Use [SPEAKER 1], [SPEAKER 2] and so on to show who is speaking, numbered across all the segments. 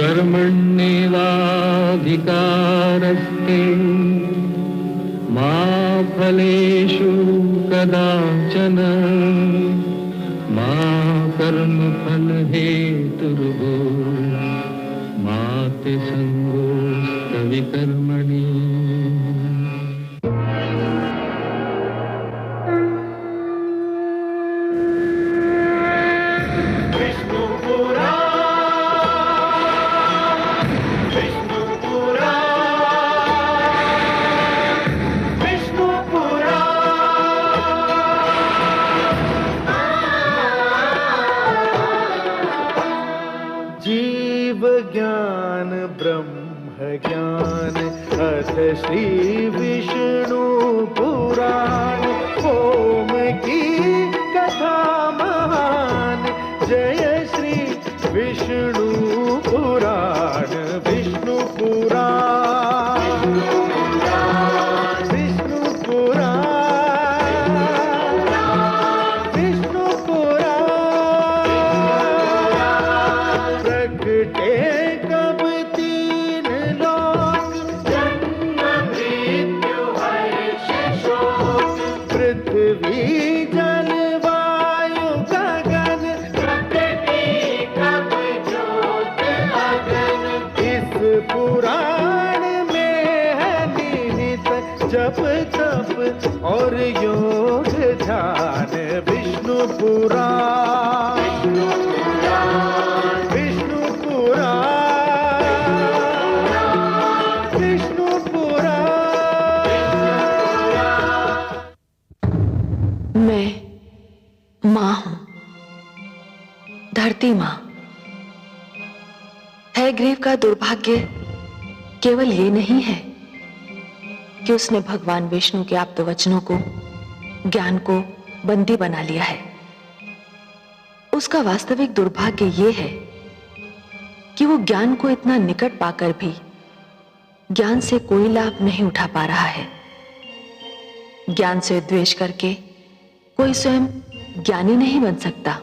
[SPEAKER 1] कर्मण्येवाधिकारस्ते मा फलेषु कदाचन मा कर्मफलहेतुर्भूः मा ते संगोऽस्त्वविकर्मणि।
[SPEAKER 2] ज्ञान ब्रह्म ज्ञान अथ श्री विष्णु पुराण ओम की कथा महान जय श्री विष्णु पुराण विष्णु पुराण विष्णु पुराण विष्णु पुराण प्रगटे और योग ध्यान विष्णु पुराण विष्णु पुराण विष्णु पुराण।
[SPEAKER 3] मैं मां हूं, धरती मां। हयग्रीव का दुर्भाग्य केवल ये नहीं है कि उसने भगवान विष्णु के आप्त वचनों को, ज्ञान को बंदी बना लिया है। उसका वास्तविक दुर्भाग्य ये है कि वो ज्ञान को इतना निकट पाकर भी ज्ञान से कोई लाभ नहीं उठा पा रहा है। ज्ञान से द्वेष करके कोई स्वयं ज्ञानी नहीं बन सकता।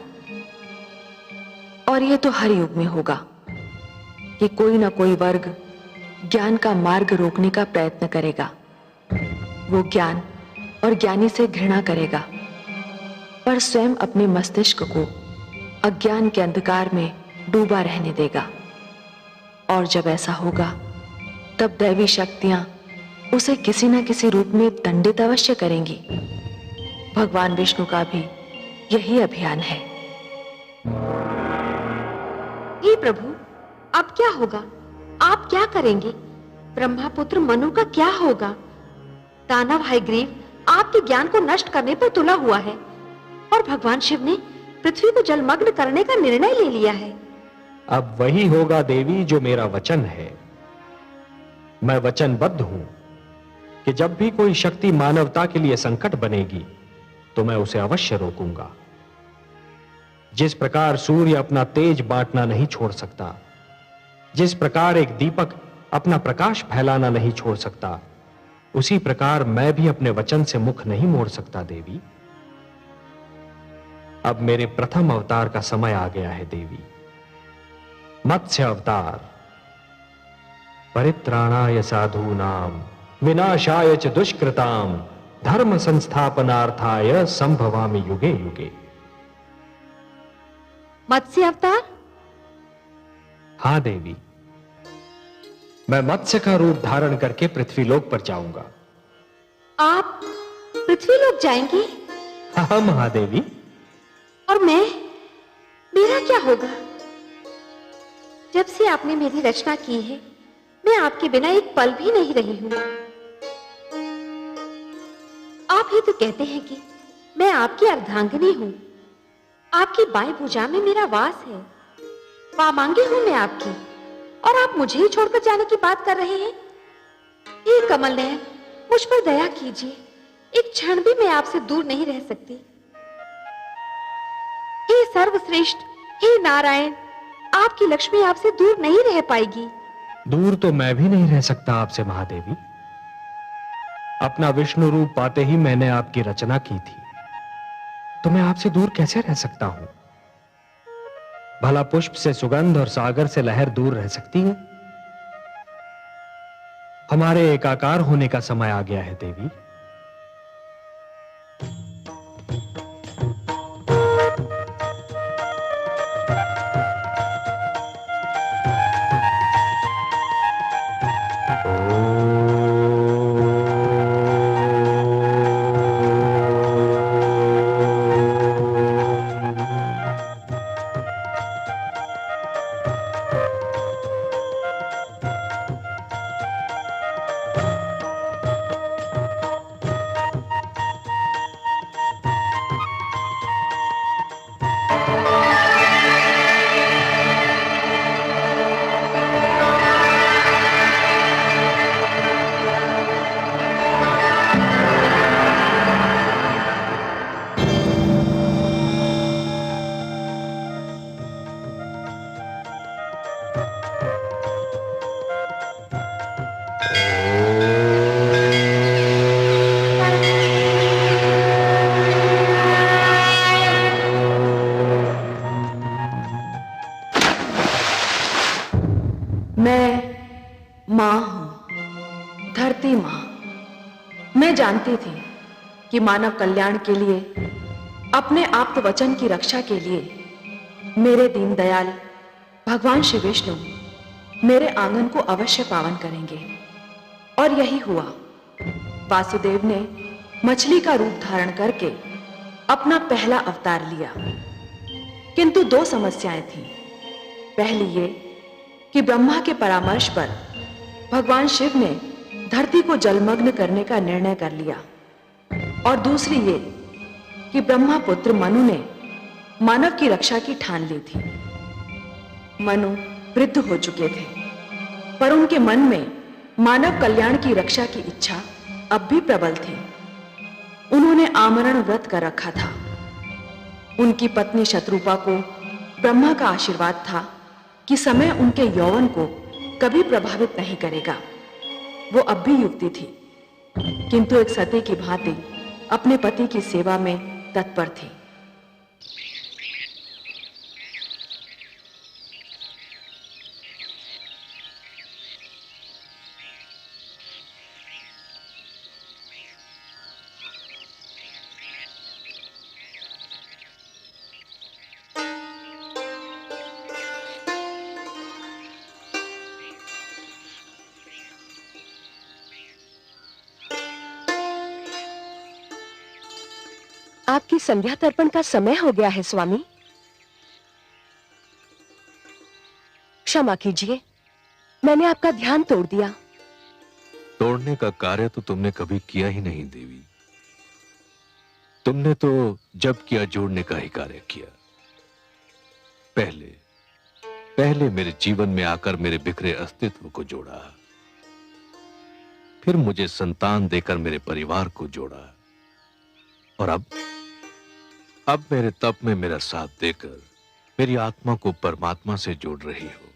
[SPEAKER 3] और यह तो हर युग में होगा कि कोई ना कोई वर्ग ज्ञान का मार्ग रोकने का प्रयत्न करेगा। वो ज्ञान और ज्ञानी से घृणा करेगा, पर स्वयं अपने मस्तिष्क को अज्ञान के अंधकार में डूबा रहने देगा। और जब ऐसा होगा तब दैवी शक्तियां उसे किसी न किसी रूप में दंडित अवश्य करेंगी। भगवान विष्णु का भी यही अभियान है।
[SPEAKER 4] हे प्रभु, अब क्या होगा? आप क्या करेंगे? ब्रह्मापुत्र मनु का क्या होगा? दानव हयग्रीव आपके ज्ञान को नष्ट करने पर तुला हुआ है और भगवान शिव ने पृथ्वी को जलमग्न करने का निर्णय ले लिया है।
[SPEAKER 5] अब वही होगा देवी जो मेरा वचन है। मैं वचनबद्ध हूं कि जब भी कोई शक्ति मानवता के लिए संकट बनेगी तो मैं उसे अवश्य रोकूंगा। जिस प्रकार सूर्य अपना तेज बांटना नहीं छोड़ सकता, जिस प्रकार एक दीपक अपना प्रकाश फैलाना नहीं छोड़ सकता, उसी प्रकार मैं भी अपने वचन से मुख नहीं मोड़ सकता देवी। अब मेरे प्रथम अवतार का समय आ गया है देवी। मत्स्य अवतार। परित्राणाय साधूनाम विनाशाय च दुष्कृताम धर्म संस्थापनार्थाय संभवामि युगे युगे।
[SPEAKER 4] मत्स्य अवतार?
[SPEAKER 5] हां देवी, मैं मत्स्य का रूप धारण करके पृथ्वीलोक पर जाऊंगा।
[SPEAKER 4] आप पृथ्वीलोक जाएंगे?
[SPEAKER 5] हाँ महादेवी।
[SPEAKER 4] और मेरा क्या होगा? जब से आपने मेरी रचना की है, मैं आपके बिना एक पल भी नहीं रही हूं। आप ही तो कहते हैं कि मैं आपकी अर्धांगिनी हूं। आपकी बाएं भुजा में मेरा वास है। वामांगी हूं मैं आपकी, और आप मुझे ही छोड़कर जाने की बात कर रहे हैं। हे कमल नयन, मुझ पर दया कीजिए। एक क्षण भी मैं आपसे दूर नहीं रह सकती। हे सर्वश्रेष्ठ, हे नारायण, आपकी लक्ष्मी आपसे दूर नहीं रह पाएगी।
[SPEAKER 5] दूर तो मैं भी नहीं रह सकता आपसे महादेवी। अपना विष्णु रूप पाते ही मैंने आपकी रचना की थी, तो मैं आपसे दूर कैसे रह सकता हूं? भला पुष्प से सुगंध और सागर से लहर दूर रह सकती है? हमारे एकाकार होने का समय आ गया है देवी।
[SPEAKER 3] जानती थी कि मानव कल्याण के लिए, अपने आप्त वचन की रक्षा के लिए मेरे दीनदयाल भगवान श्री विष्णु मेरे आंगन को अवश्य पावन करेंगे। और यही हुआ। वासुदेव ने मछली का रूप धारण करके अपना पहला अवतार लिया, किंतु दो समस्याएं थीं। पहली ये कि ब्रह्मा के परामर्श पर भगवान शिव ने धरती को जलमग्न करने का निर्णय कर लिया, और दूसरी ये कि ब्रह्मा पुत्र मनु ने मानव की रक्षा की ठान ली थी। मनु वृद्ध हो चुके थे, पर उनके मन में मानव कल्याण की रक्षा की इच्छा अब भी प्रबल थी। उन्होंने आमरण व्रत कर रखा था। उनकी पत्नी शत्रुपा को ब्रह्मा का आशीर्वाद था कि समय उनके यौवन को कभी प्रभावित नहीं करेगा। वो अब भी युवती थी, किंतु एक सती की भांति अपने पति की सेवा में तत्पर थी।
[SPEAKER 4] आपकी संध्या तर्पण का समय हो गया है स्वामी। क्षमा कीजिए, मैंने आपका ध्यान तोड़ दिया।
[SPEAKER 6] तोड़ने का कार्य तो तुमने कभी किया ही नहीं देवी। तुमने तो जब किया जोड़ने का ही कार्य किया। पहले मेरे जीवन में आकर मेरे बिखरे अस्तित्व को जोड़ा, फिर मुझे संतान देकर मेरे परिवार को जोड़ा, और अब मेरे तप में मेरा साथ देकर मेरी आत्मा को परमात्मा से जोड़ रही हो।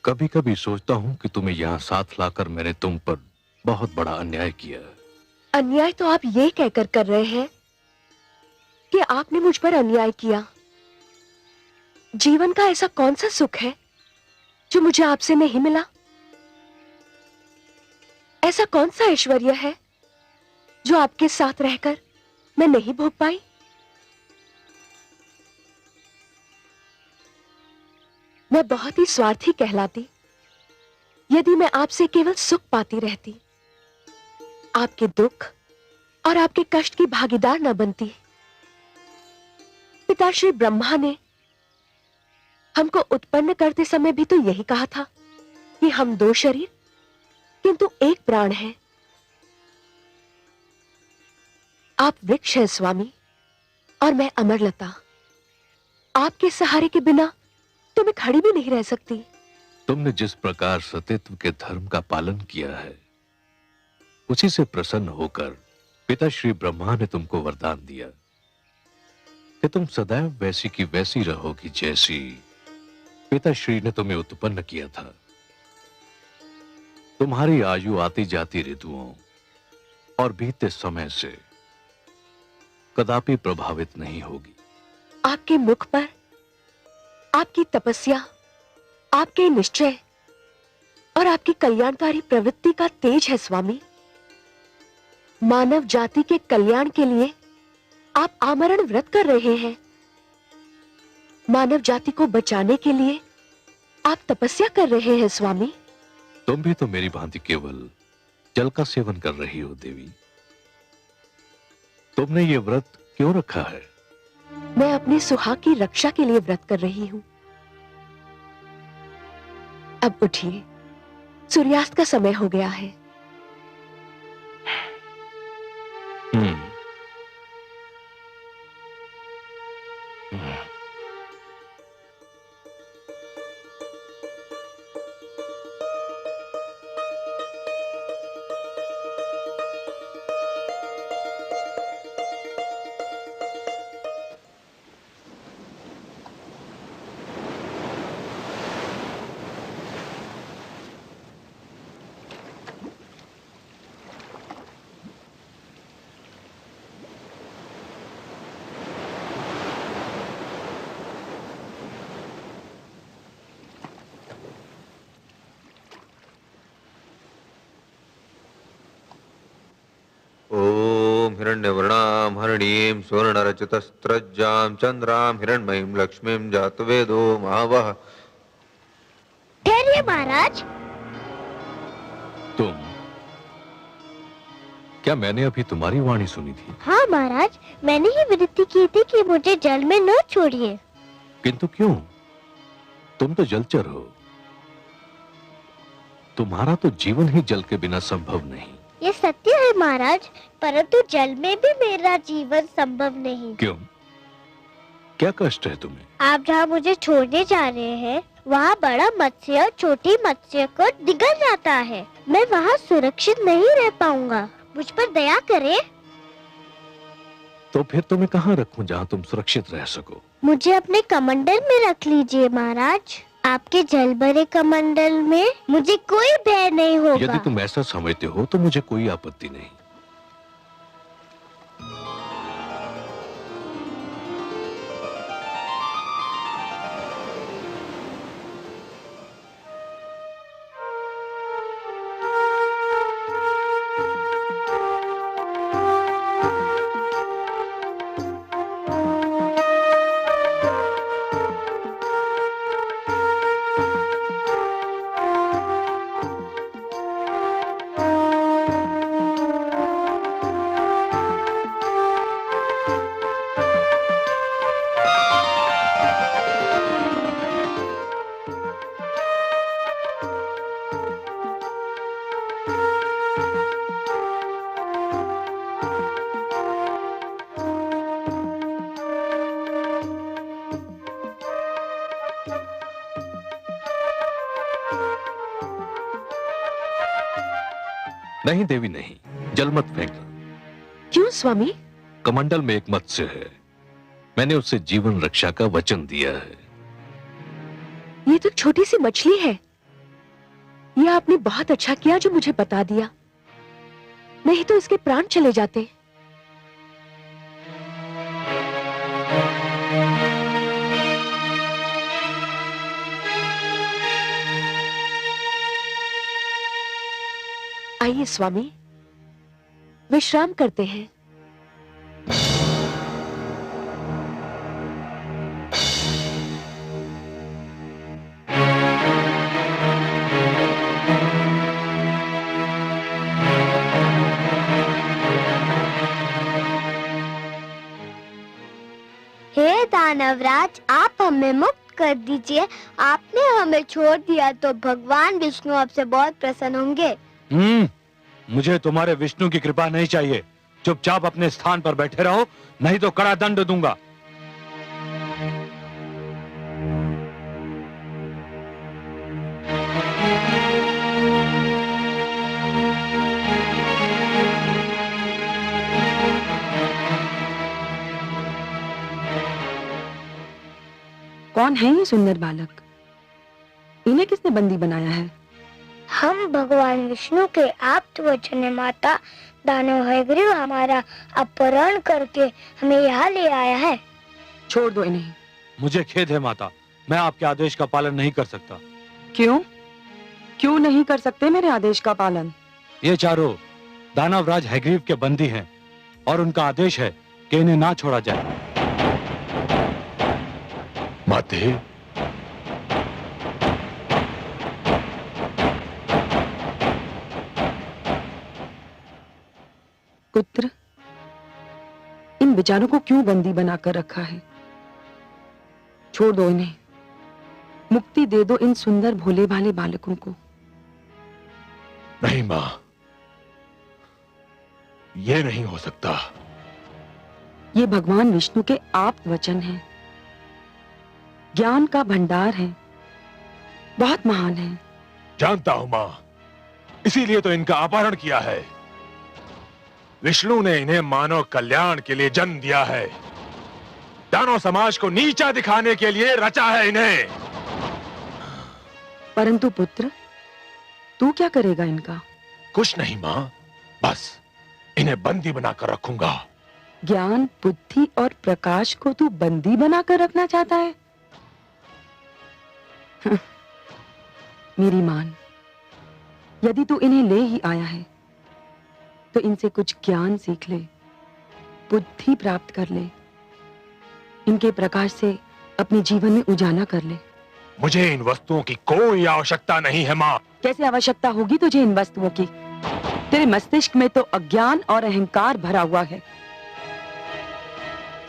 [SPEAKER 6] कभी कभी सोचता हूं कि तुम्हें यहां साथ लाकर मैंने तुम पर बहुत बड़ा अन्याय किया।
[SPEAKER 4] अन्याय तो आप ये कहकर कर रहे हैं कि आपने मुझ पर अन्याय किया। जीवन का ऐसा कौन सा सुख है जो मुझे आपसे नहीं मिला? ऐसा कौन सा ऐश्वर्य है जो आपके साथ रहकर मैं नहीं भोग पाई? मैं बहुत ही स्वार्थी कहलाती यदि मैं आपसे केवल सुख पाती रहती, आपके दुख और आपके कष्ट की भागीदार न बनती। पिता श्री ब्रह्मा ने हमको उत्पन्न करते समय भी तो यही कहा था कि हम दो शरीर किंतु एक प्राण है। आप वृक्ष हैं स्वामी, और मैं अमरलता। आपके सहारे के बिना तो मैं खड़ी भी नहीं रह सकती।
[SPEAKER 6] तुमने जिस प्रकार सतीत्व के धर्म का पालन किया है, उसी से प्रसन्न होकर पिता श्री ब्रह्मा ने तुमको वरदान दिया कि तुम सदैव वैसी की वैसी रहोगी जैसी पिता श्री ने तुम्हें उत्पन्न किया था। तुम्हारी आयु आती जाती ऋतुओं और बीते समय से कदापि प्रभावित नहीं होगी।
[SPEAKER 3] आपके मुख पर आपकी तपस्या, आपके निश्चय और आपकी कल्याणकारी प्रवृत्ति का तेज है स्वामी। मानव जाति के कल्याण के लिए आप आमरण व्रत कर रहे हैं। मानव जाति को बचाने के लिए आप तपस्या कर रहे हैं स्वामी।
[SPEAKER 6] तुम भी तो मेरी भांति केवल जल का सेवन कर रही हो देवी। तुमने ये व्रत क्यों रखा है?
[SPEAKER 3] मैं अपने सुहाग की रक्षा के लिए व्रत कर रही हूं। अब उठिए, सूर्यास्त का समय हो गया है।
[SPEAKER 7] ओम हिरण्यवर्णाम हरिणीं सुवर्णरचितस्त्रज्जां चंद्रां हिरण्मयीं लक्ष्मीं जातवेदो महावः।
[SPEAKER 8] ठहरिए महाराज।
[SPEAKER 6] तुम? क्या मैंने अभी तुम्हारी वाणी सुनी थी?
[SPEAKER 8] हाँ महाराज, मैंने ही विनती की थी कि मुझे जल में न छोड़िए।
[SPEAKER 6] किंतु क्यों? तुम तो जलचर हो। तुम्हारा तो जीवन ही जल के बिना संभव नहीं।
[SPEAKER 8] ये सत्य है महाराज, परंतु जल में भी मेरा जीवन संभव नहीं।
[SPEAKER 6] क्यों? क्या कष्ट है तुम्हें?
[SPEAKER 8] आप जहाँ मुझे छोड़ने जा रहे हैं, वहाँ बड़ा मत्स्य और छोटी मत्स्य को निगल जाता है। मैं वहाँ सुरक्षित नहीं रह पाऊंगा, मुझ पर दया करें।
[SPEAKER 6] तो फिर तुम्हें कहाँ रखूं जहाँ तुम सुरक्षित रह सको?
[SPEAKER 8] मुझे अपने कमंडल में रख लीजिए महाराज। आपके जल भरे कमंडल में मुझे कोई भय नहीं होगा।
[SPEAKER 6] यदि तुम ऐसा समझते हो तो मुझे कोई आपत्ति नहीं। नहीं देवी नहीं, जल मत फेंकना।
[SPEAKER 3] क्यों स्वामी?
[SPEAKER 6] कमंडल में एक मत्स्य है, मैंने उससे जीवन रक्षा का वचन दिया है।
[SPEAKER 3] ये तो छोटी सी मछली है। ये आपने बहुत अच्छा किया जो मुझे बता दिया, नहीं तो इसके प्राण चले जाते। आइए स्वामी, विश्राम करते हैं।
[SPEAKER 8] हे दानवराज, आप हमें मुक्त कर दीजिए। आपने हमें छोड़ दिया तो भगवान विष्णु आपसे बहुत प्रसन्न होंगे।
[SPEAKER 5] मुझे तुम्हारे विष्णु की कृपा नहीं चाहिए। चुपचाप अपने स्थान पर बैठे रहो, नहीं तो कड़ा दंड दूंगा।
[SPEAKER 3] कौन है ये सुंदर बालक? इन्हें किसने बंदी बनाया है?
[SPEAKER 8] हम भगवान विष्णु के आप्त वचन माता दानव हयग्रीव हमारा अपहरण करके हमें यहाँ ले आया है।
[SPEAKER 3] छोड़ दो इन्हें।
[SPEAKER 6] मुझे खेद है माता, मैं आपके आदेश का पालन नहीं कर सकता।
[SPEAKER 3] क्यों? क्यों नहीं कर सकते मेरे आदेश का पालन?
[SPEAKER 6] ये चारों दानवराज हैग्रीव के बंदी हैं और उनका आदेश है कि इन्हें ना छोड़ा जाए।
[SPEAKER 5] माते,
[SPEAKER 3] पुत्र, इन बेचारों को क्यों बंदी बनाकर रखा है? छोड़ दो इन्हें, मुक्ति दे दो इन सुंदर भोले भाले बालकों को।
[SPEAKER 5] नहीं मां, ये नहीं हो सकता।
[SPEAKER 3] ये भगवान विष्णु के आप्त वचन हैं, ज्ञान का भंडार है, बहुत महान है।
[SPEAKER 5] जानता हूं मां, इसीलिए तो इनका अपहरण किया है। विष्णु ने इन्हें मानव कल्याण के लिए जन्म दिया है, दानव समाज को नीचा दिखाने के लिए रचा है इन्हें।
[SPEAKER 3] परंतु पुत्र, तू क्या करेगा इनका?
[SPEAKER 5] कुछ नहीं मां, बस इन्हें बंदी बनाकर रखूंगा।
[SPEAKER 3] ज्ञान, बुद्धि और प्रकाश को तू बंदी बनाकर रखना चाहता है? मेरी मान, यदि तू इन्हें ले ही आया है तो इनसे कुछ ज्ञान सीख ले, बुद्धि प्राप्त कर ले, इनके प्रकाश से अपने जीवन में उजाला कर ले।
[SPEAKER 5] मुझे इन वस्तुओं की कोई आवश्यकता नहीं है मां।
[SPEAKER 3] कैसे आवश्यकता होगी तुझे इन वस्तुओं की? तेरे मस्तिष्क में तो अज्ञान और अहंकार भरा हुआ है।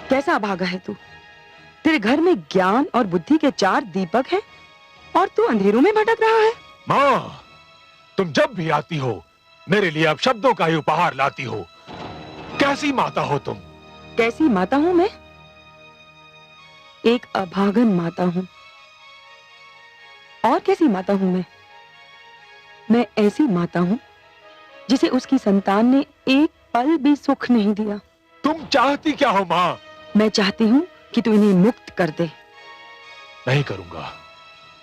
[SPEAKER 3] कैसा अभागा है तू? तेरे घर में ज्ञान और बुद्धि के 4 दीपक हैं और तू अंधेरों में भटक रहा है।
[SPEAKER 5] मां, तुम जब भी आती हो मेरे लिए अब शब्दों का ही उपहार लाती हो। कैसी माता हो तुम?
[SPEAKER 3] कैसी माता हूं मैं? एक अभागन माता हूं। और कैसी माता हूं मैं? मैं ऐसी माता हूं जिसे उसकी संतान ने एक पल भी सुख नहीं दिया।
[SPEAKER 5] तुम चाहती क्या हो मां?
[SPEAKER 3] मैं चाहती हूं कि तू इन्हें मुक्त कर दे।
[SPEAKER 5] नहीं करूंगा।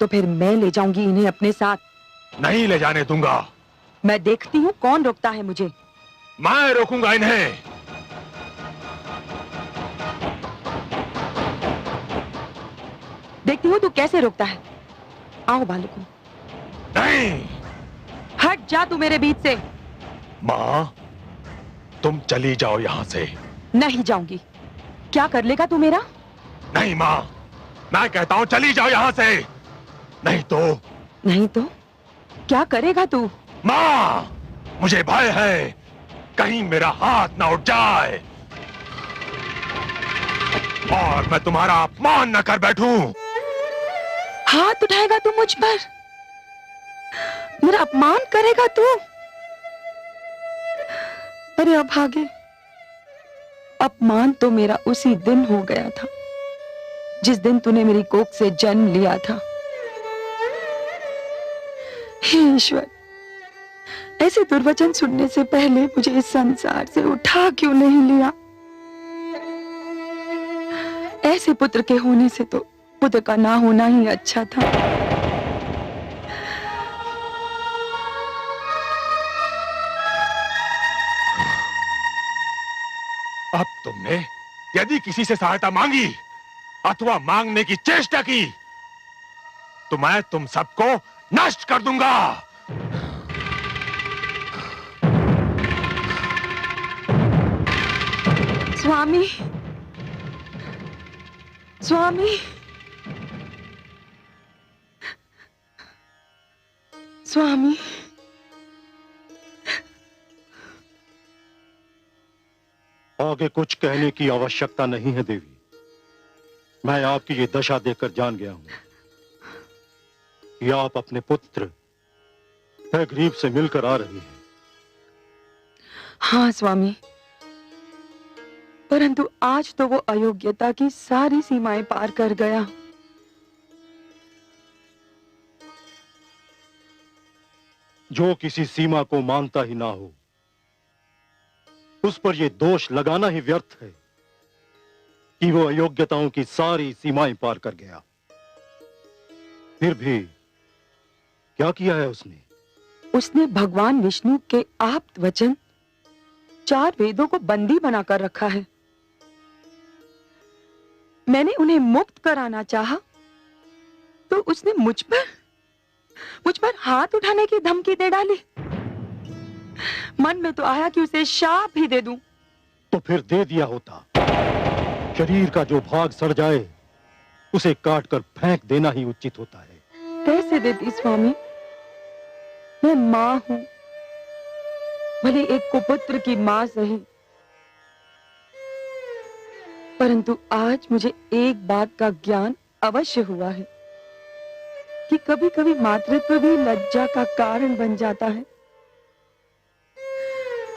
[SPEAKER 3] तो फिर मैं ले जाऊंगी इन्हें अपने साथ।
[SPEAKER 5] नहीं ले जाने दूंगा।
[SPEAKER 3] मैं देखती हूं कौन रोकता है मुझे।
[SPEAKER 5] मैं रोकूंगा इन्हें।
[SPEAKER 3] देखती हूं तू कैसे रोकता है। आओ बालकों।
[SPEAKER 5] नहीं।
[SPEAKER 3] हट जा तू मेरे बीच से।
[SPEAKER 5] मां, तुम चली जाओ यहां से।
[SPEAKER 3] नहीं जाऊंगी। क्या कर लेगा तू मेरा?
[SPEAKER 5] नहीं मां, मैं कहता हूं चली जाओ यहां से। नहीं तो?
[SPEAKER 3] नहीं तो क्या करेगा तू?
[SPEAKER 5] मां, मुझे भय है कहीं मेरा हाथ ना उठ जाए और मैं तुम्हारा अपमान न कर बैठूं।
[SPEAKER 3] हाथ उठाएगा तू मुझ पर? मेरा अपमान करेगा तू? अरे अभागे, अपमान तो मेरा उसी दिन हो गया था जिस दिन तूने मेरी कोख से जन्म लिया था। हे ईश्वर, ऐसे दुर्वचन सुनने से पहले मुझे इस संसार से उठा क्यों नहीं लिया? ऐसे पुत्र के होने से तो पुत्र का ना होना ही अच्छा था।
[SPEAKER 5] अब तुमने यदि किसी से सहायता मांगी अथवा मांगने की चेष्टा की तो मैं तुम सबको नष्ट कर दूंगा।
[SPEAKER 3] स्वामी, स्वामी, स्वामी,
[SPEAKER 9] आगे कुछ कहने की आवश्यकता नहीं है देवी। मैं आपकी ये दशा देखकर जान गया हूं कि आप अपने पुत्र हैग्रीव से मिलकर आ रही हैं।
[SPEAKER 3] हाँ स्वामी, परंतु आज तो वो अयोग्यता की सारी सीमाएं पार कर गया।
[SPEAKER 9] जो किसी सीमा को मानता ही ना हो उस पर यह दोष लगाना ही व्यर्थ है कि वो अयोग्यताओं की सारी सीमाएं पार कर गया। फिर भी क्या किया है उसने?
[SPEAKER 3] उसने भगवान विष्णु के आप्त वचन 4 वेदों को बंदी बनाकर रखा है। मैंने उन्हें मुक्त कराना चाहा तो उसने मुझ पर हाथ उठाने की धमकी दे डाली। मन में तो आया कि उसे शाप ही दे दूं।
[SPEAKER 9] तो फिर दे दिया होता। शरीर का जो भाग सड़ जाए उसे काट कर फेंक देना ही उचित होता है।
[SPEAKER 3] कैसे देती स्वामी? मैं मां हूं, भले एक कुपुत्र की मां सही, परंतु आज मुझे एक बात का ज्ञान अवश्य हुआ है कि कभी कभी मातृत्व भी लज्जा का कारण बन जाता है।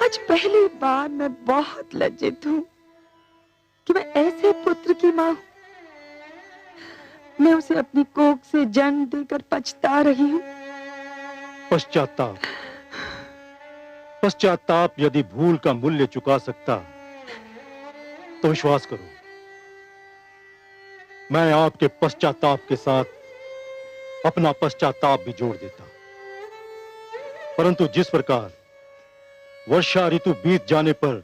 [SPEAKER 3] आज पहली बार मैं बहुत लज्जित हूं कि मैं ऐसे पुत्र की मां हूं। मैं उसे अपनी कोख से जन्म देकर पछता रही हूं।
[SPEAKER 9] पश्चाताप यदि भूल का मूल्य चुका सकता तो विश्वास करो, मैं आपके पश्चाताप के साथ अपना पश्चाताप भी जोड़ देता। परंतु जिस प्रकार वर्षा ऋतु बीत जाने पर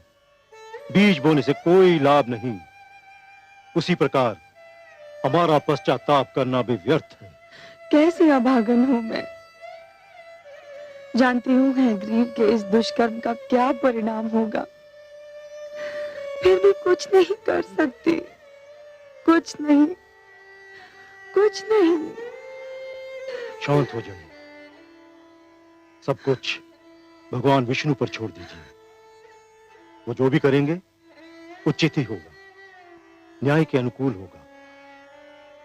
[SPEAKER 9] बीज बोने से कोई लाभ नहीं, उसी प्रकार हमारा पश्चाताप करना भी व्यर्थ है।
[SPEAKER 3] कैसी अभागन हूं मैं। जानती हूं है ग्रीव के इस दुष्कर्म का क्या परिणाम होगा, फिर भी कुछ नहीं कर सकती। कुछ नहीं।
[SPEAKER 9] शांत हो जाइए। सब कुछ भगवान विष्णु पर छोड़ दीजिए। वो जो भी करेंगे उचित ही होगा, न्याय के अनुकूल होगा।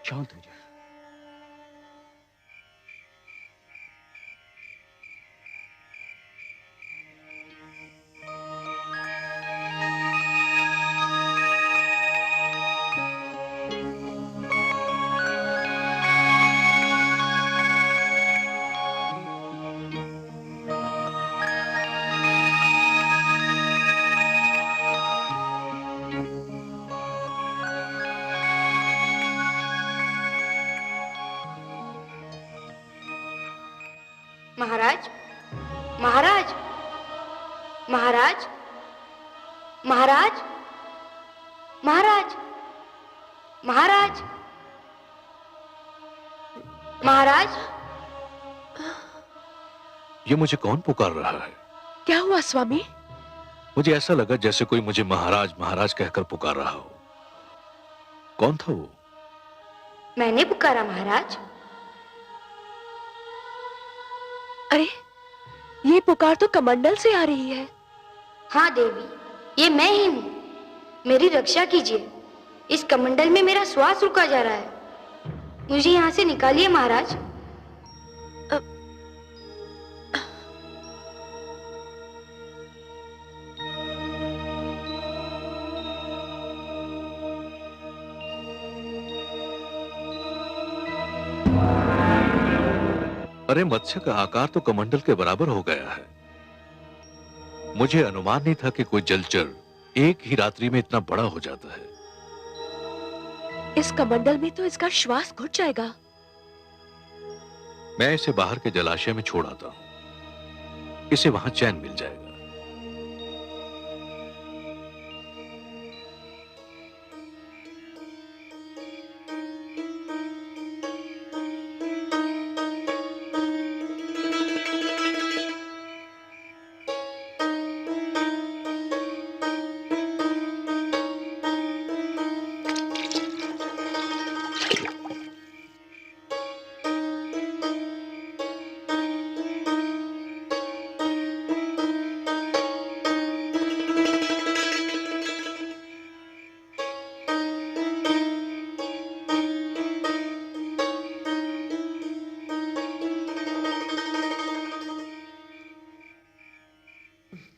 [SPEAKER 9] शांत हो जाइए।
[SPEAKER 4] महाराज, महाराज, महाराज, महाराज, महाराज, महाराज, महाराज।
[SPEAKER 6] ये मुझे कौन पुकार रहा है?
[SPEAKER 3] क्या हुआ स्वामी?
[SPEAKER 6] मुझे ऐसा लगा जैसे कोई मुझे महाराज महाराज कहकर पुकार रहा हो। कौन था वो?
[SPEAKER 4] मैंने पुकारा महाराज।
[SPEAKER 3] अरे, ये पुकार तो कमंडल से आ रही है।
[SPEAKER 4] हाँ देवी, ये मैं ही हूँ। मेरी रक्षा कीजिए। इस कमंडल में मेरा श्वास रुका जा रहा है। मुझे यहाँ से निकालिए महाराज।
[SPEAKER 6] अरे, मत्स्य का आकार तो कमंडल के बराबर हो गया है। मुझे अनुमान नहीं था कि कोई जलचर एक ही रात्रि में इतना बड़ा हो जाता है।
[SPEAKER 3] इस कमंडल में तो इसका श्वास घुट जाएगा।
[SPEAKER 6] मैं इसे बाहर के जलाशय में छोड़ आता हूं। इसे वहां चैन मिल जाएगा।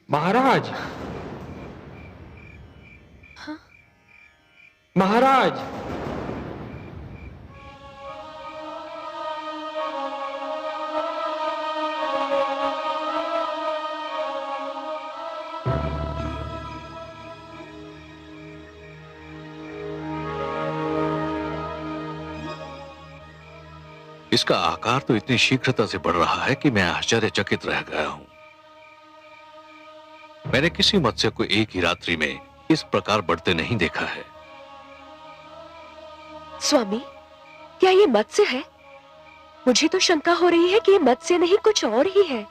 [SPEAKER 5] महाराज, महाराज,
[SPEAKER 6] इसका आकार तो इतनी शीघ्रता से बढ़ रहा है कि मैं आश्चर्यचकित रह गया हूं। मैंने किसी मत्स्य को एक ही रात्रि में इस प्रकार बढ़ते नहीं देखा है।
[SPEAKER 3] स्वामी, क्या ये मत्स्य है? मुझे तो शंका हो रही है कि ये मत्स्य नहीं कुछ और ही है।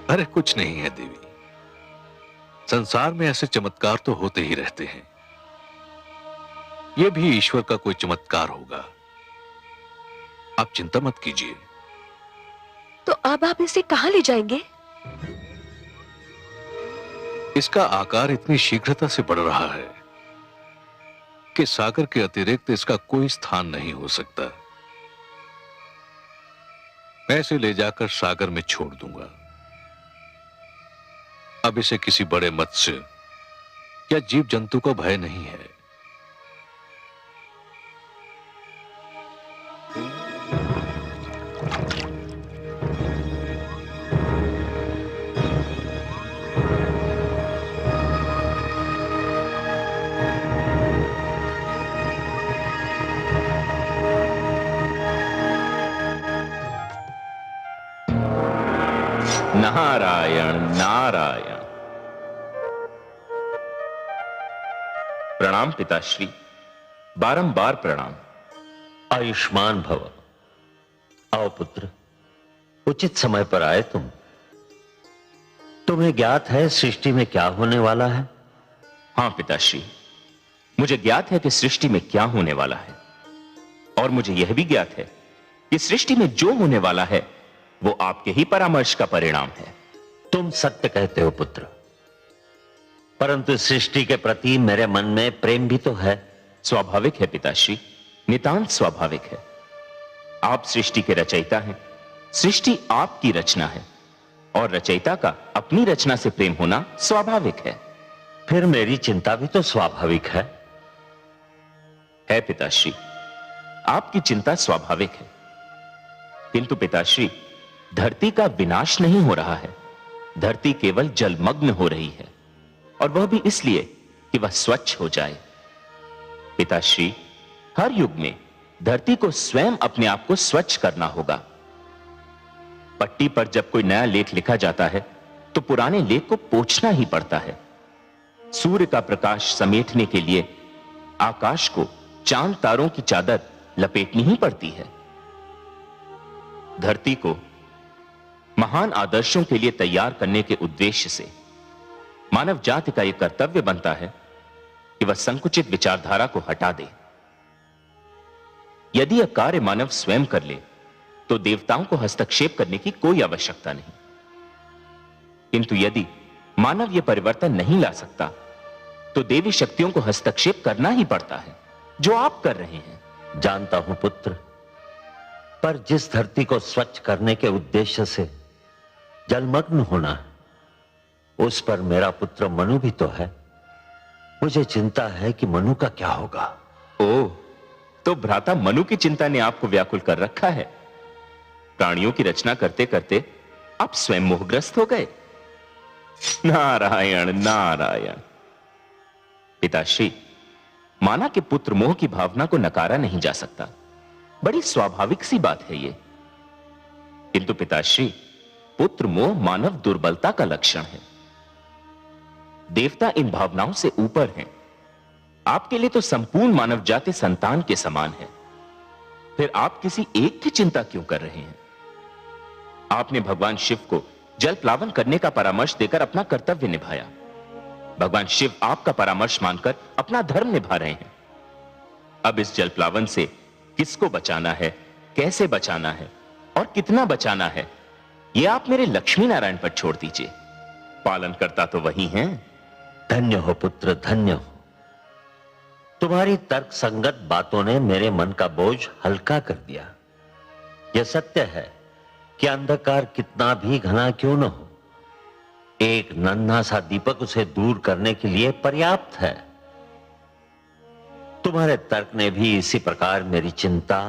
[SPEAKER 6] अरे कुछ नहीं है देवी, संसार में ऐसे चमत्कार तो होते ही रहते हैं। यह भी ईश्वर का कोई चमत्कार होगा। आप चिंता मत कीजिए।
[SPEAKER 3] तो अब आप इसे कहां ले जाएंगे?
[SPEAKER 6] इसका आकार इतनी शीघ्रता से बढ़ रहा है कि सागर के अतिरिक्त इसका कोई स्थान नहीं हो सकता। मैं इसे ले जाकर सागर में छोड़ दूंगा। अब इसे किसी बड़े मत्स्य या जीव जंतु का भय नहीं है।
[SPEAKER 10] नारायण नारायण। प्रणाम पिताश्री, बारंबार प्रणाम।
[SPEAKER 11] आयुष्मान भव। आओ पुत्र, उचित समय पर आए तुम। तुम्हें ज्ञात है सृष्टि में क्या होने वाला है?
[SPEAKER 10] हां पिताश्री, मुझे ज्ञात है कि सृष्टि में क्या होने वाला है, और मुझे यह भी ज्ञात है कि सृष्टि में जो होने वाला है वो आपके ही परामर्श का परिणाम है।
[SPEAKER 11] तुम सत्य कहते हो पुत्र, परंतु सृष्टि के प्रति मेरे मन में प्रेम भी तो है।
[SPEAKER 10] स्वाभाविक है पिताश्री, नितांत स्वाभाविक है। आप सृष्टि के रचयिता हैं, सृष्टि आपकी रचना है, और रचयिता का अपनी रचना से प्रेम होना स्वाभाविक है।
[SPEAKER 11] फिर मेरी चिंता भी तो स्वाभाविक
[SPEAKER 10] है पिताश्री, आपकी चिंता स्वाभाविक है। किंतु पिताश्री, धरती का विनाश नहीं हो रहा है, धरती केवल जलमग्न हो रही है, और वह भी इसलिए कि वह स्वच्छ हो जाए। पिताश्री, हर युग में धरती को स्वयं अपने आप को स्वच्छ करना होगा। पट्टी पर जब कोई नया लेख लिखा जाता है तो पुराने लेख को पोंछना ही पड़ता है। सूर्य का प्रकाश समेटने के लिए आकाश को चांद तारों की चादर लपेटनी ही पड़ती है। धरती को महान आदर्शों के लिए तैयार करने के उद्देश्य से मानव जाति का यह कर्तव्य बनता है कि वह संकुचित विचारधारा को हटा दे। यदि यह कार्य मानव स्वयं कर ले तो देवताओं को हस्तक्षेप करने की कोई आवश्यकता नहीं। किंतु यदि मानव यह परिवर्तन नहीं ला सकता तो देवी शक्तियों को हस्तक्षेप करना ही पड़ता है, जो आप कर रहे हैं।
[SPEAKER 11] जानता हूं पुत्र, पर जिस धरती को स्वच्छ करने के उद्देश्य से जलमग्न होना है, उस पर मेरा पुत्र मनु भी तो है। मुझे चिंता है कि मनु का क्या होगा।
[SPEAKER 10] ओह, तो भ्राता मनु की चिंता ने आपको व्याकुल कर रखा है। प्राणियों की रचना करते करते आप स्वयं मोहग्रस्त हो गए। नारायण नारायण। पिताश्री, माना कि पुत्र मोह की भावना को नकारा नहीं जा सकता, बड़ी स्वाभाविक सी बात है ये। किंतु पिताश्री, पुत्र मोह मानव दुर्बलता का लक्षण है। देवता इन भावनाओं से ऊपर हैं। आपके लिए तो संपूर्ण मानव जाति संतान के समान है। फिर आप किसी एक की चिंता क्यों कर रहे हैं? आपने भगवान शिव को जल प्लावन करने का परामर्श देकर अपना कर्तव्य निभाया। भगवान शिव आपका परामर्श मानकर अपना धर्म निभा रहे हैं। अब इस जल प्लावन से किसको बचाना है, कैसे बचाना है और कितना बचाना है, यह आप मेरे लक्ष्मी नारायण पर छोड़ दीजिए। पालन करता तो वही हैं।
[SPEAKER 11] धन्य हो पुत्र, धन्य हो। तुम्हारी तर्क संगत बातों ने मेरे मन का बोझ हल्का कर दिया। यह सत्य है कि अंधकार कितना भी घना क्यों न हो, एक नन्हा सा दीपक उसे दूर करने के लिए पर्याप्त है। तुम्हारे तर्क ने भी इसी प्रकार मेरी चिंता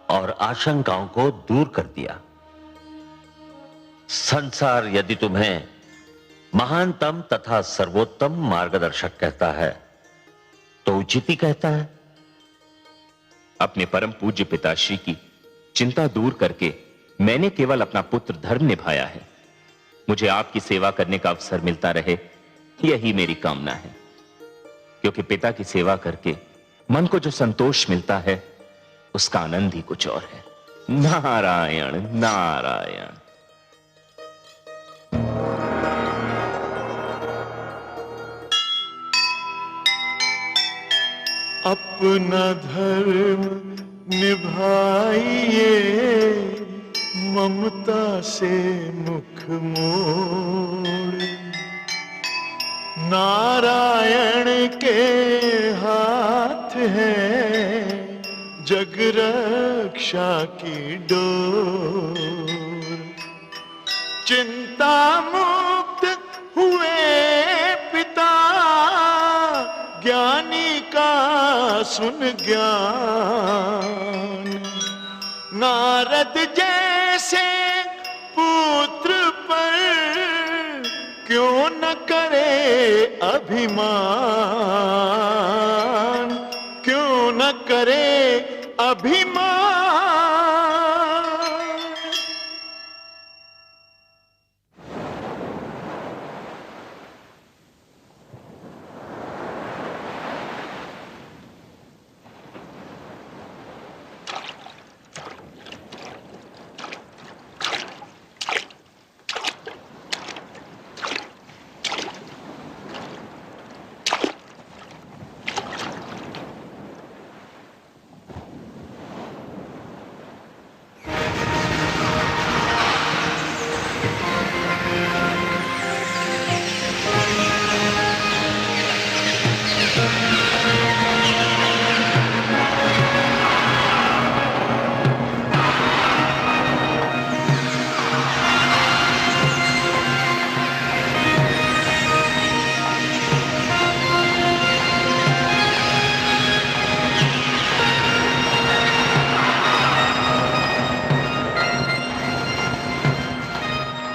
[SPEAKER 11] और आशंकाओं को दूर कर दिया। संसार यदि तुम्हें महानतम तथा सर्वोत्तम मार्गदर्शक कहता है तो उचित ही कहता है।
[SPEAKER 10] अपने परम पूज्य पिताश्री की चिंता दूर करके मैंने केवल अपना पुत्र धर्म निभाया है। मुझे आपकी सेवा करने का अवसर मिलता रहे, यही मेरी कामना है। क्योंकि पिता की सेवा करके मन को जो संतोष मिलता है उसका आनंद ही कुछ और है। नारायण नारायण।
[SPEAKER 2] अपना धर्म निभाइए, ममता से मुख मोड़। नारायण के हाथ है जग रक्षा की डोर। चिंता मुक्त हुए पिता, ज्ञानी का सुन ज्ञान। नारद जैसे पुत्र पर क्यों न करे अभिमान, क्यों न करे अभिमान।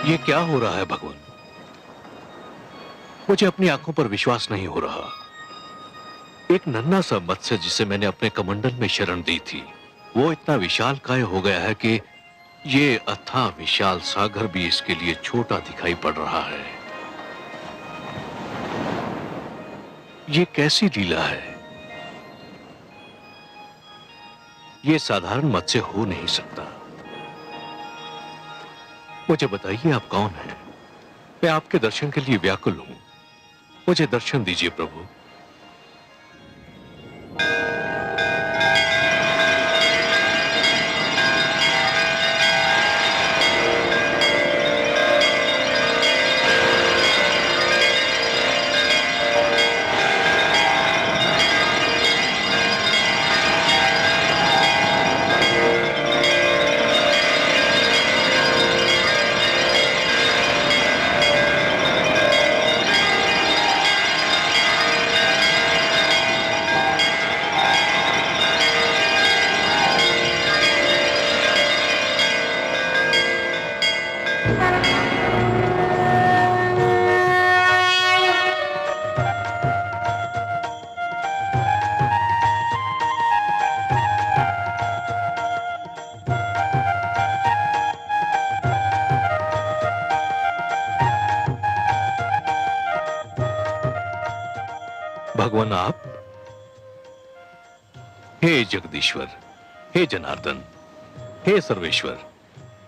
[SPEAKER 6] ये क्या हो रहा है भगवान? मुझे अपनी आंखों पर विश्वास नहीं हो रहा। एक नन्हा सा मत्स्य जिसे मैंने अपने कमंडल में शरण दी थी, वो इतना विशालकाय हो गया है कि ये अथाह विशाल सागर भी इसके लिए छोटा दिखाई पड़ रहा है। ये कैसी लीला है? ये साधारण मत्स्य हो नहीं सकता। मुझे बताइए आप कौन हैं? मैं आपके दर्शन के लिए व्याकुल हूं। मुझे दर्शन दीजिए प्रभु। भगवान आप? हे जगदीश्वर, हे जनार्दन, हे सर्वेश्वर,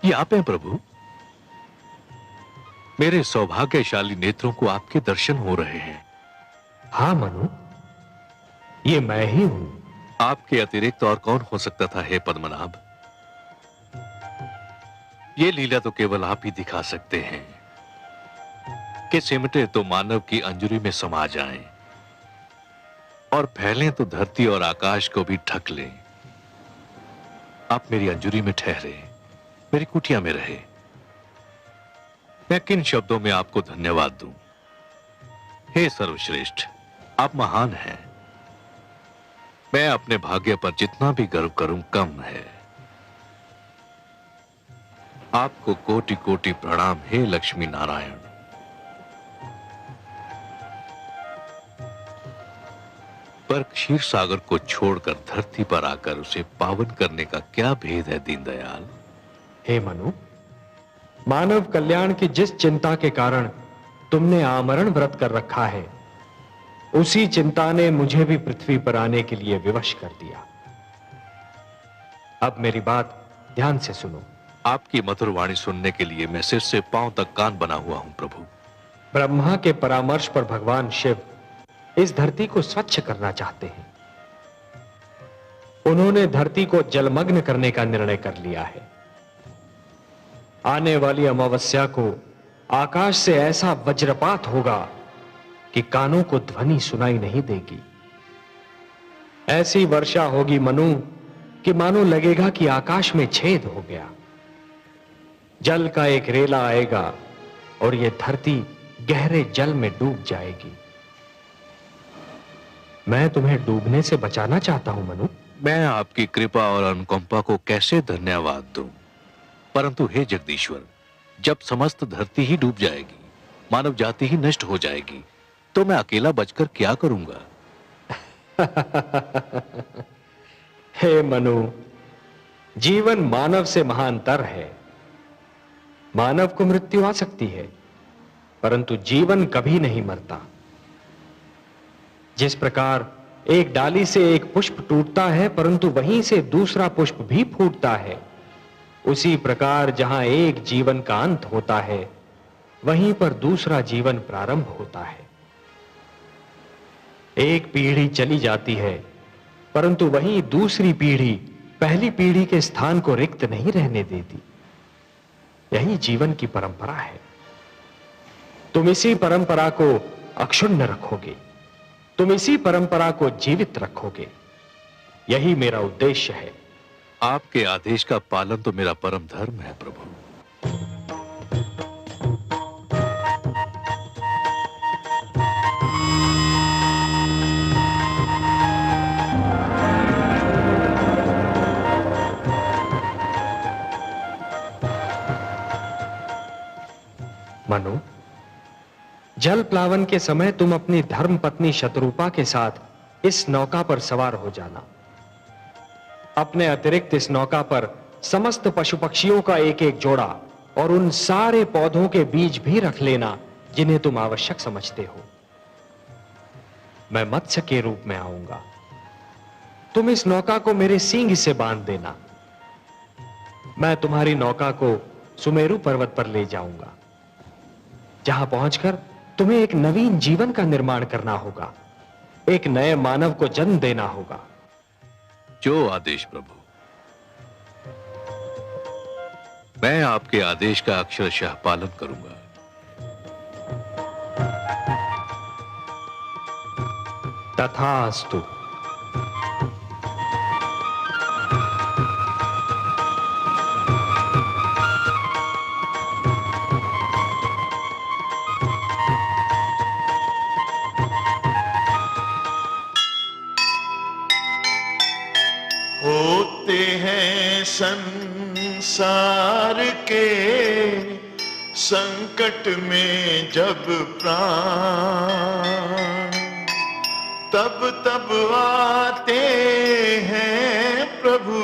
[SPEAKER 6] ये आप हैं प्रभु। मेरे सौभाग्यशाली नेत्रों को आपके दर्शन हो रहे हैं।
[SPEAKER 5] हाँ मनु, ये मैं ही हूं।
[SPEAKER 6] आपके अतिरिक्त और कौन हो सकता था हे पद्मनाभ? ये लीला तो केवल आप ही दिखा सकते हैं कि सिमटे तो मानव की अंजुरी में समा जाएं और फैलें तो धरती और आकाश को भी ढक लें। आप मेरी अंजुरी में ठहरे, मेरी कुटिया में रहे। मैं किन शब्दों में आपको धन्यवाद दूं? हे सर्वश्रेष्ठ, आप महान हैं। मैं अपने भाग्य पर जितना भी गर्व करूं कम है। आपको कोटि कोटि प्रणाम हे लक्ष्मी नारायण। पर क्षीर सागर को छोड़कर धरती पर आकर उसे पावन करने का क्या भेद है दीनदयाल?
[SPEAKER 5] हे मनु, मानव कल्याण की जिस चिंता के कारण तुमने आमरण व्रत कर रखा है, उसी चिंता ने मुझे भी पृथ्वी पर आने के लिए विवश कर दिया। अब मेरी बात ध्यान से सुनो।
[SPEAKER 6] आपकी मधुर वाणी सुनने के लिए मैं सिर से पांव तक कान बना हुआ हूं प्रभु।
[SPEAKER 5] ब्रह्मा के परामर्श पर भगवान शिव इस धरती को स्वच्छ करना चाहते हैं। उन्होंने धरती को जलमग्न करने का निर्णय कर लिया है। आने वाली अमावस्या को आकाश से ऐसा वज्रपात होगा कि कानों को ध्वनि सुनाई नहीं देगी। ऐसी वर्षा होगी मनु कि मानो लगेगा कि आकाश में छेद हो गया। जल का एक रेला आएगा और यह धरती गहरे जल में डूब जाएगी। मैं तुम्हें डूबने से बचाना चाहता हूं मनु।
[SPEAKER 6] मैं आपकी कृपा और अनुकंपा को कैसे धन्यवाद दूं, परंतु हे जगदीश्वर, जब समस्त धरती ही डूब जाएगी, मानव जाति ही नष्ट हो जाएगी, तो मैं अकेला बचकर क्या करूंगा?
[SPEAKER 5] हे मनु, जीवन मानव से महानतर है। मानव को मृत्यु आ सकती है, परंतु जीवन कभी नहीं मरता। जिस प्रकार एक डाली से एक पुष्प टूटता है, परंतु वहीं से दूसरा पुष्प भी फूटता है, उसी प्रकार जहां एक जीवन का अंत होता है, वहीं पर दूसरा जीवन प्रारंभ होता है। एक पीढ़ी चली जाती है, परंतु वहीं दूसरी पीढ़ी पहली पीढ़ी के स्थान को रिक्त नहीं रहने देती। यही जीवन की परंपरा है। तुम इसी परंपरा को अक्षुण्ण रखोगे, तुम इसी परंपरा को जीवित रखोगे। यही मेरा उद्देश्य है।
[SPEAKER 6] आपके आदेश का पालन तो मेरा परम धर्म है प्रभु।
[SPEAKER 5] मनु, जल प्लावन के समय तुम अपनी धर्म पत्नी शतरूपा के साथ इस नौका पर सवार हो जाना। अपने अतिरिक्त इस नौका पर समस्त पशु पक्षियों का एक एक जोड़ा और उन सारे पौधों के बीज भी रख लेना जिन्हें तुम आवश्यक समझते हो। मैं मत्स्य के रूप में आऊंगा। तुम इस नौका को मेरे सींग से बांध देना। मैं तुम्हारी नौका को सुमेरु पर्वत पर ले जाऊंगा, जहां पहुंचकर तुम्हें एक नवीन जीवन का निर्माण करना होगा, एक नए मानव को जन्म देना होगा।
[SPEAKER 6] जो आदेश प्रभु। मैं आपके आदेश का अक्षरशः पालन करूंगा।
[SPEAKER 5] तथास्तु।
[SPEAKER 2] होते हैं संसार के संकट में जब प्राण, तब तब आते हैं प्रभु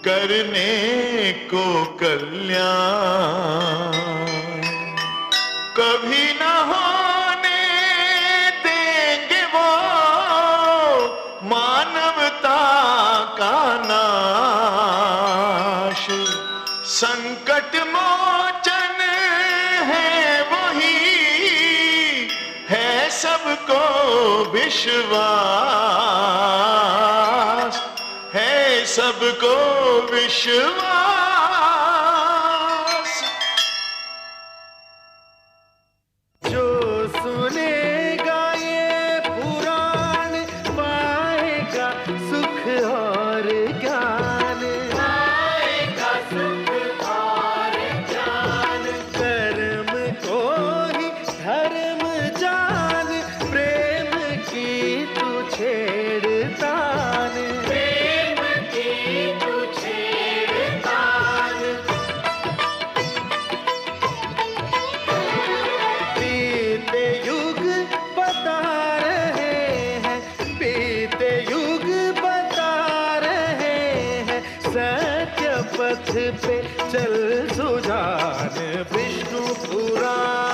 [SPEAKER 2] करने को कल्याण। कभी ना होने देंगे वो मानवता का नाश। संकट मोचन है वही, है सबको विश्वास, है सबको विश्वास।
[SPEAKER 12] जो सुनेगा ये पुराण पाएगा सुख और ज्ञान, पाएगा सुख और ज्ञान। कर्म को ही धर्म जान, प्रेम की तू छेड़तान, प्रेम की तू छेड़तान। बीते युग बता रहे हैं, बीते युग बता रहे हैं, सत्य पथ पे चल सुजान। विष्णु पुराण